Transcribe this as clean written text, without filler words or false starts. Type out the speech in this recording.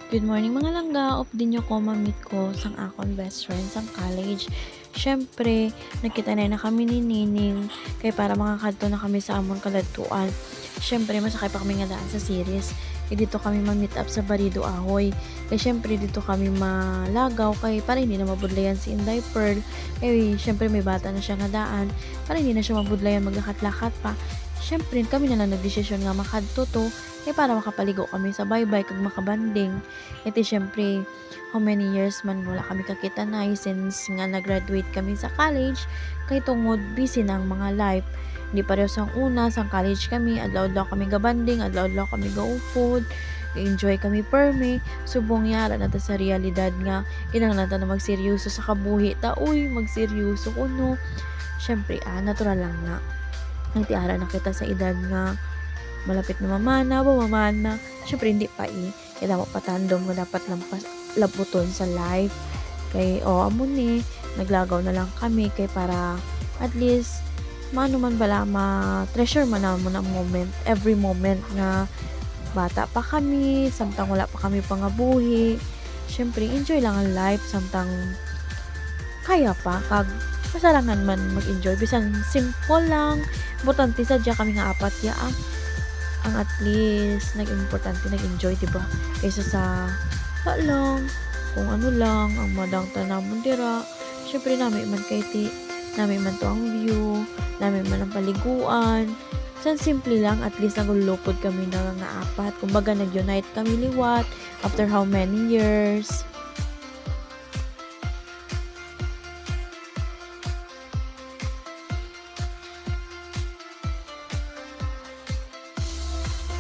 Good morning mga langga, of din nyo ko mamit ko sang akon best friend sang college. Siyempre, nagkita na kami ni Nining kay para makakadto na kami sa amon kaladtuan. Siyempre, masakay pa kami nga daan sa series. Kay dito kami ma-meet up sa Barido Ahoy. Kay siyempre dito kami malagaw kay para hindi na mabudlayan si Inday Pearl. Kay siyempre may bata na siya nga daan para hindi na siya mabudlayan maglakat-lakat pa. Siyempre, kami na lang nagdesisyon nga makadto to para makapaligo kami sa bye-bye kag makabanding. Iti syempre, how many years man wala kami kakita na since nga nag-graduate kami sa college kay tungod busy na ang mga life. Hindi pareho sang una, sang college kami, adlaw-adlaw kami gabanding, adlaw-adlaw kami ga-food, enjoy kami perme, subong yara na ta sa realidad nga, kinahanglan ta na magseryoso sa kabuhi, ta uy, magseryoso kuno. Syempre, natural lang na. Nagtiara na kita sa edad nga malapit na mamana, mamana. Syempre, hindi pa kaya dapat patandom mo dapat lampas labuton sa life. Kay, amon naglagaw na lang kami kay para at least, maano man bala, ma-treasure man na mo na moment, every moment na bata pa kami, samtang wala pa kami pangabuhi. Syempre, enjoy lang ang life, samtang kaya pa, kag masarangan man mag-enjoy. Bisan simple lang, importante sadya kami nga apat ya ang at least nag-importante nag-enjoy, diba? Kaysa sa lang, kung ano lang, ang madang tanamon dira. Syempre namin man kay namin man to ang view, namin man ang paliguan. San simple lang, at least nagulupod kami na nga apat. Kumbaga nag-unite kami liwat after how many years.